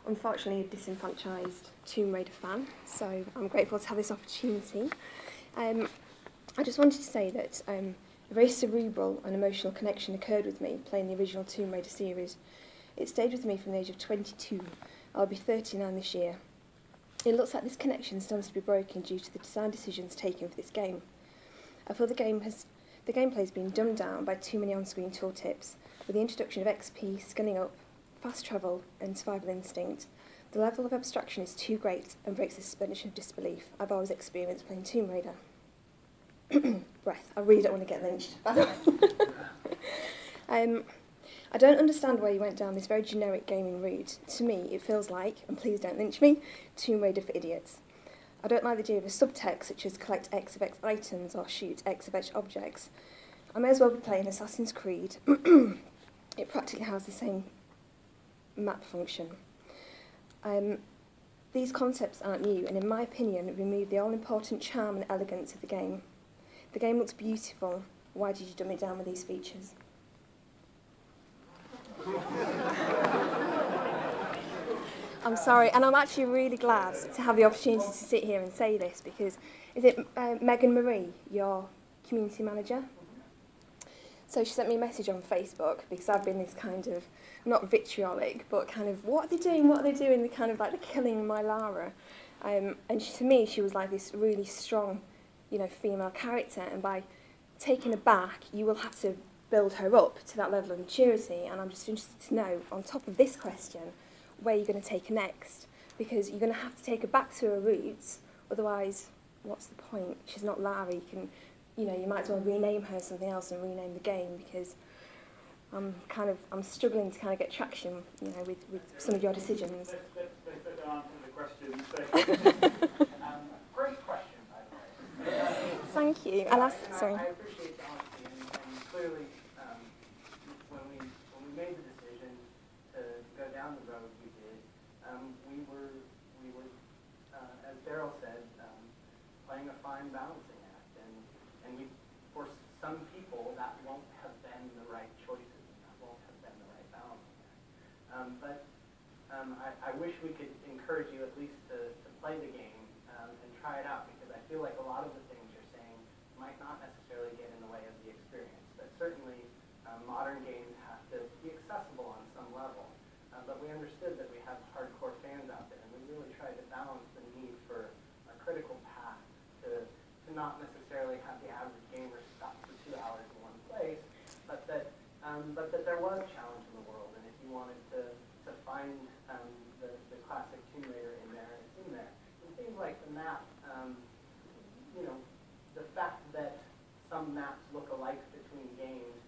Unfortunately, a disenfranchised Tomb Raider fan, so I'm grateful to have this opportunity. I just wanted to say that a very cerebral and emotional connection occurred with me playing the original Tomb Raider series. It stayed with me from the age of 22. I'll be 39 this year. It looks like this connection stands to be broken due to the design decisions taken for this game. I feel the gameplay has been dumbed down by too many on-screen tooltips, with the introduction of XP, scanning up, fast travel and survival instinct. The level of abstraction is too great and breaks the suspension of disbelief I've always experienced playing Tomb Raider. Breath. I really don't want to get lynched. I don't understand why you went down this very generic gaming route. To me, it feels like, and please don't lynch me, Tomb Raider for idiots. I don't like the idea of a subtext such as collect X of X items or shoot X of X objects. I may as well be playing Assassin's Creed. It practically has the same map function. These concepts aren't new, and in my opinion, remove the all-important charm and elegance of the game. The game looks beautiful. Why did you dumb it down with these features? I'm sorry, and I'm actually really glad to have the opportunity to sit here and say this, because is it Meagan Marie, your community manager? So she sent me a message on Facebook, because I've been this kind of, not vitriolic, but kind of, what are they doing, they're kind of like, they're killing my Lara. And to me, she was like this really strong, female character, and by taking her back, you will have to build her up to that level of maturity, and I'm just interested to know, on top of this question, where you're going to take her next, because you're going to have to take her back to her roots, otherwise, what's the point? She's not Lara, you might as well rename her something else and rename the game, because I'm struggling to kind of get traction, with some of your decisions. Let's answer the question. Great question, by the way. Thank you. Yeah, Sorry. I appreciate the honesty, and clearly, when we made the decision to go down the road we did, we were, as Darrell said, playing a fine balancing act, and for some people that won't have been the right choices, and that won't have been the right balancing act. But I wish we could encourage you at least to play the game and try it out, because I feel like a lot of the things you're saying might not necessarily get in the way of the experience. But certainly, modern games have to be accessible on some level. But we understood that we have hardcore fans out there, and we really tried to balance the need for a critical path to not necessarily have the average gamer stop for 2 hours in one place, but that there was a challenge in the world, and if you wanted to find the classic Tomb Raider in there, it's in there. And things like the map, the fact that some maps look alike between games,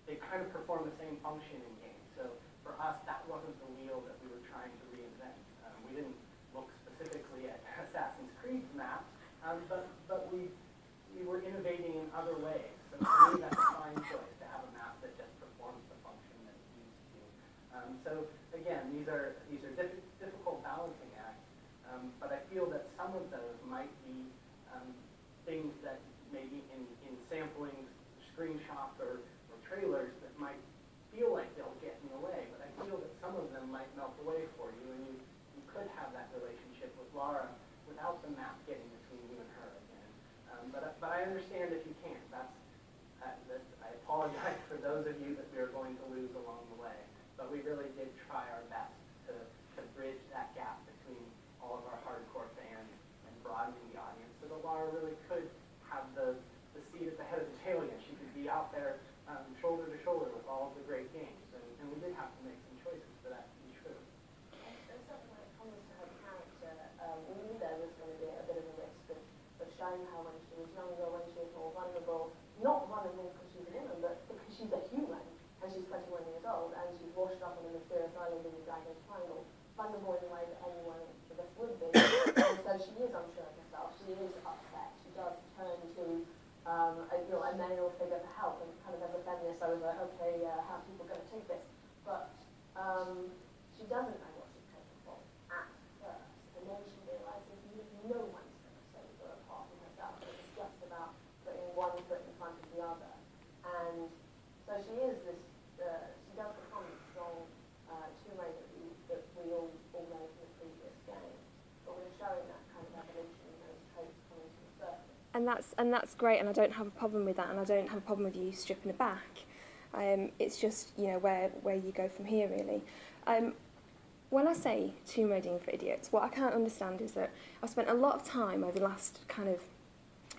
they kind of perform the same function in games. So for us, that wasn't the wheel that we were trying to reinvent. We didn't look specifically at Assassin's Creed's map, but we were innovating in other ways. So for me, that's a fine choice to have a map that just performs the function that it needs to. So again, these are difficult balancing acts, but I feel that some of those might be things that maybe in sampling, screenshots, or trailers that might feel like they'll get in the way, but I feel that some of them might melt away for you, and you could have that relationship with Lara without the map getting between you and her again. But I understand if you can't. I apologize for those of you that we are going to lose along the way, but we really did try our best to bridge that gap between all of our hardcore fans and broadening the audience so that Lara really could have the seat at the head of the table again. She could be out there shoulder to shoulder with all of the great games, and we did have to make some choices for that to be true. And certainly when it comes to her character, we knew there was going to be a bit of a risk of showing her when she was younger, when she was more vulnerable. Not vulnerable because she's an human, but because she's a human, and she's 21 years old, and she's washed up on a mysterious island in the Dragon's Triangle, vulnerable in the way that anyone I guess would be. And so she is unsure of herself, she is upset, she does turn to a male figure for help, and kind of as a feminist over, okay, how are people going to take this? But she doesn't know what she's capable at first, and then she realizes no one's going to save her apart from herself. It's just about putting one foot in front of the other. And so she is this, she does become this strong Tomb Raider that we all know from the previous game. But we're showing that kind of evolution and those traits coming to the surface. And that's great, and I don't have a problem with that, and I don't have a problem with you stripping it back. It's just, you know, where you go from here, really. When I say Tomb Raiding for idiots, what I can't understand is that I've spent a lot of time over the last kind of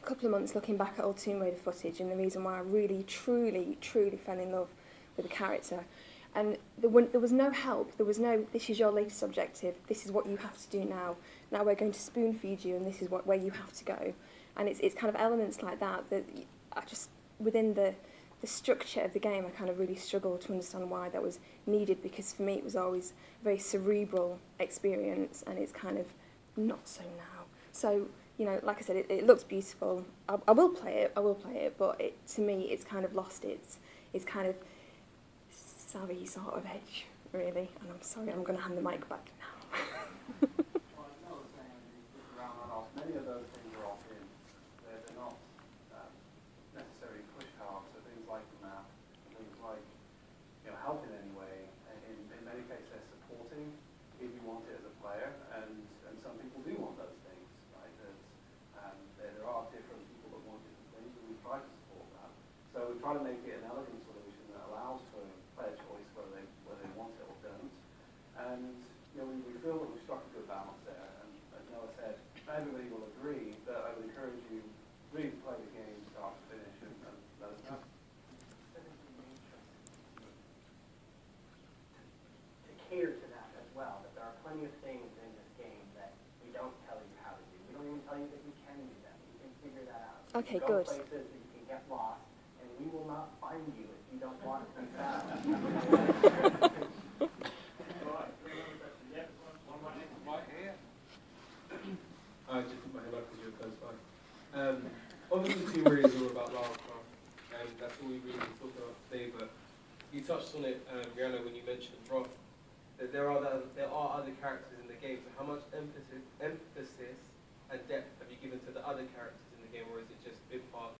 couple of months looking back at old Tomb Raider footage, and the reason why I really, truly fell in love with the character. And there was no help, there was no, this is your latest objective, this is what you have to do now, now we're going to spoon feed you and this is where you have to go. And it's kind of elements like that I just, within the structure of the game, I kind of really struggled to understand why that was needed, because for me it was always a very cerebral experience, and it's kind of not so now. So, you know, like I said, it looks beautiful. I will play it, but to me it's kind of lost its kind of savvy sort of edge, really. And I'm sorry, I'm going to hand the mic back now. Well, as Noah was saying, around that off, many of those things are off in. They're not necessarily push hard, so things like the map, things like, you know, help in any way. In many cases, they're supporting if you want it as a player, and some people do want those things, right? There are different people that want different things, and we try to support that. So we try to make it an elegant solution that allows for player choice whether they want it or don't. And you know, we feel that we've struck a good balance there. And as Noah said, everybody will agree that I would encourage you really to play the game start to finish and let us know. To cater to that as well, that there are plenty of things in this game that we don't tell you how to do. We don't even tell you that you can do them. You can figure that out. Okay, you can go good. places that you can get lost, and we will not find you if you don't want to be found. I just put my hand up because you're close by. Obviously, Tomb Raider is all about Lara, and that's all we really talked about today. But you touched on it, Rhianna, when you mentioned Roth. That there are other characters in the game. So how much emphasis